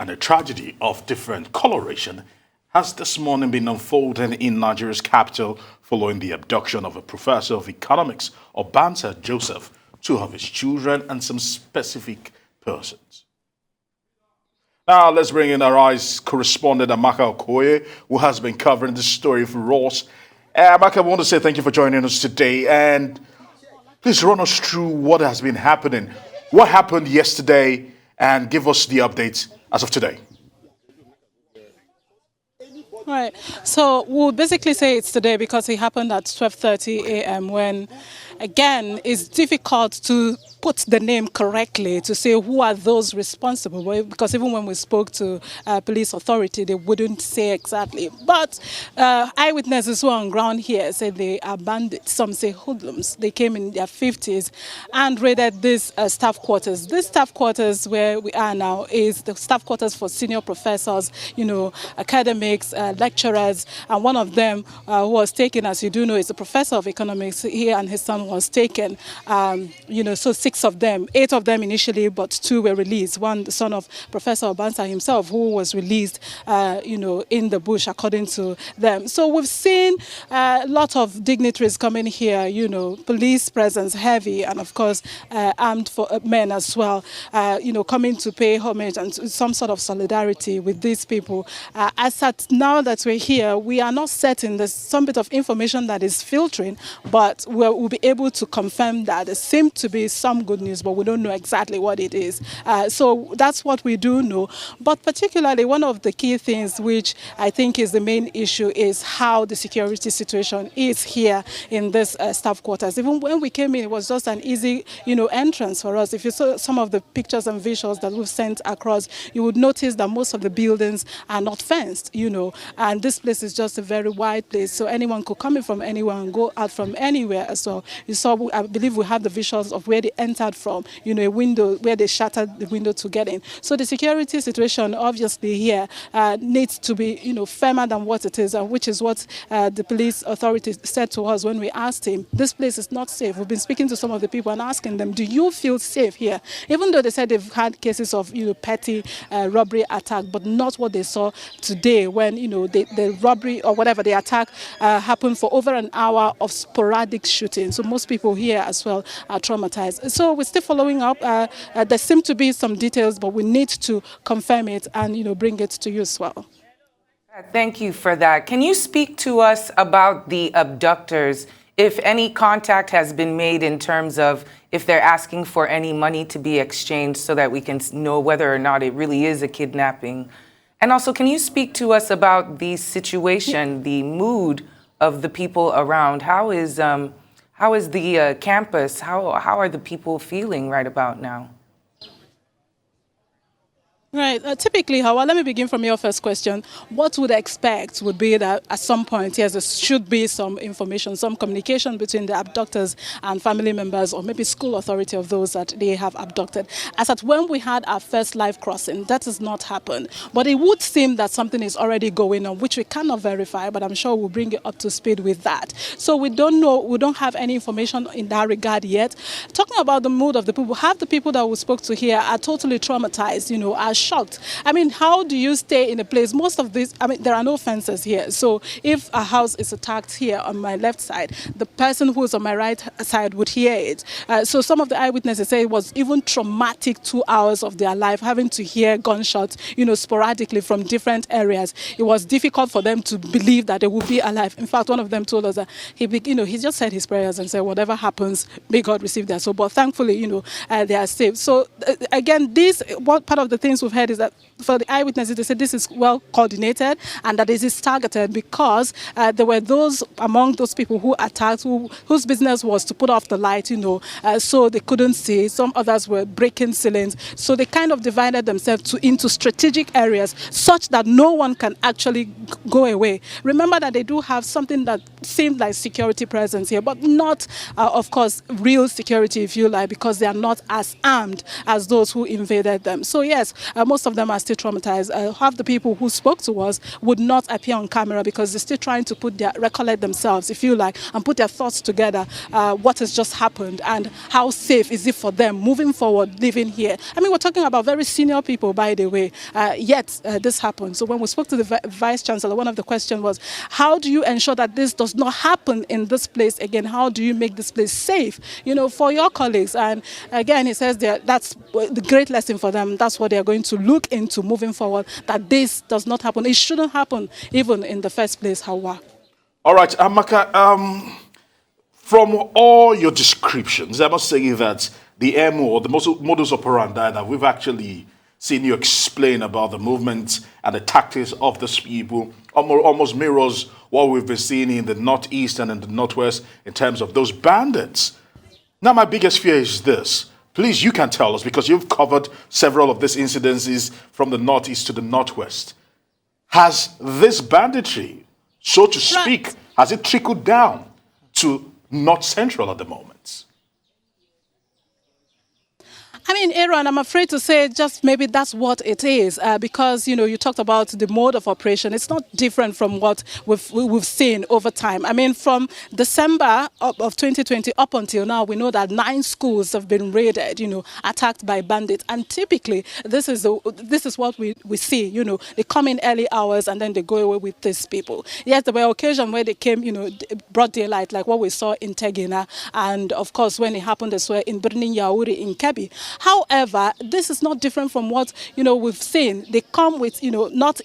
And a tragedy of different coloration has this morning been unfolding in Nigeria's capital following the abduction of a professor of economics, Obansa Joseph, two of his children, and some specific persons. Now, let's bring in our eyes correspondent Amaka Okoye, who has been covering this story for us. Amaka, I want to say thank you for joining us today, and please run us through what has been happening. What happened yesterday, and give us the updates as of today. Right. So we'll basically say it's today because it happened at 12:30 a.m. when, again, it's difficult to put the name correctly to say who are those responsible, because even when we spoke to police authority, they wouldn't say exactly. But eyewitnesses who are on ground here said they are bandits, some say hoodlums. They came in their 50s and raided this staff quarters. This staff quarters where we are now is the staff quarters for senior professors, academics, lecturers, and one of them who was taken, as you do know, is a professor of economics. He and his son was taken, so 6 of them, 8 of them initially, but 2 were released. One, the son of Professor Obansa himself, who was released, in the bush, according to them. So we've seen a lot of dignitaries coming here, police presence heavy, and of course, armed men as well, coming to pay homage and some sort of solidarity with these people. As at now that we're here, we are not certain. There's some bit of information that is filtering, but we'll be able to confirm that there seems to be some good news, but we don't know exactly what it is. So that's what we do know. But particularly one of the key things which I think is the main issue is how the security situation is here in this staff quarters. Even when we came in, it was just an easy, entrance for us. If you saw some of the pictures and visuals that we've sent across, you would notice that most of the buildings are not fenced, and this place is just a very wide place. So anyone could come in from anywhere and go out from anywhere as well. You saw, I believe we have the visuals of where they entered from, a window where they shattered the window to get in. So the security situation obviously here needs to be, firmer than what it is, which is what the police authorities said to us when we asked him, this place is not safe. We've been speaking to some of the people and asking them, do you feel safe here? Even though they said they've had cases of, petty robbery attack, but not what they saw today when, the robbery or whatever, the attack happened for over an hour of sporadic shooting. So most people here as well are traumatized. So we're still following up. There seem to be some details, but we need to confirm it and, bring it to you as well. Thank you for that. Can you speak to us about the abductors, if any contact has been made in terms of if they're asking for any money to be exchanged so that we can know whether or not it really is a kidnapping? And also, can you speak to us about the situation, the mood of the people around? How is the campus? How are the people feeling right about now? Right. Typically, Hawa, let me begin from your first question. What would I expect would be that at some point, yes, there should be some information, some communication between the abductors and family members, or maybe school authority of those that they have abducted. As at when we had our first live crossing, that has not happened. But it would seem that something is already going on, which we cannot verify, but I'm sure we'll bring it up to speed with that. So we don't know, we don't have any information in that regard yet. Talking about the mood of the people, half the people that we spoke to here are totally traumatized, are shocked. I mean, how do you stay in a place? Most of this, there are no fences here. So if a house is attacked here on my left side, the person who's on my right side would hear it. So some of the eyewitnesses say it was even traumatic 2 hours of their life, having to hear gunshots, sporadically from different areas. It was difficult for them to believe that they would be alive. In fact, one of them told us that he just said his prayers and said, whatever happens, may God receive their soul. But thankfully, they are safe. So again, what part of the things we've heard is that for the eyewitnesses, they said this is well coordinated and that this is targeted because there were those among those people who attacked, whose business was to put off the light, so they couldn't see. Some others were breaking ceilings. So they kind of divided themselves into strategic areas such that no one can actually go away. Remember that they do have something that seemed like security presence here, but not, of course, real security, if you like, because they are not as armed as those who invaded them. So yes, most of them are still traumatized. Half the people who spoke to us would not appear on camera because they're still trying to recollect themselves, if you like, and put their thoughts together, what has just happened and how safe is it for them moving forward, living here. I mean, we're talking about very senior people, by the way, yet this happened. So when we spoke to the Vice Chancellor, one of the questions was, how do you ensure that this does not happen in this place again? How do you make this place safe, for your colleagues? And again, he says that's the great lesson for them. That's what they're going to look into moving forward, that this does not happen. It shouldn't happen even in the first place, Hawa. All right, Amaka, from all your descriptions, I must say that the MO, the modus operandi that we've actually seen you explain about the movement and the tactics of these people almost mirrors what we've been seeing in the Northeast and in the Northwest in terms of those bandits. Now, my biggest fear is this. Please, you can tell us, because you've covered several of these incidences from the Northeast to the Northwest. Has this banditry, so to speak, has it trickled down to North Central at the moment? I mean, Aaron, I'm afraid to say just maybe that's what it is, because, you talked about the mode of operation. It's not different from what we've seen over time. I mean, from December of 2020 up until now, we know that 9 schools have been raided, attacked by bandits. And typically, this is what we see, they come in early hours and then they go away with these people. Yes, there were occasions where they came, broad daylight, like what we saw in Tegina. And of course, when it happened as well in Birnin Yauri in Kebbi. However, this is not different from what we've seen. They come with not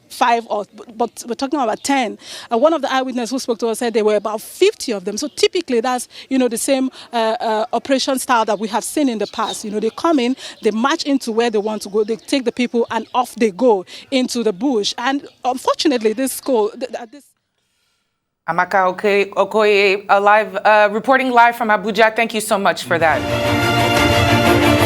5 but we're talking about 10. One of the eyewitnesses who spoke to us said there were about 50 of them. So typically that's the same operation style that we have seen in the past. They come in, they march into where they want to go, they take the people and off they go into the bush. And unfortunately, this school. Amaka Okoye, reporting live from Abuja. Thank you so much for that.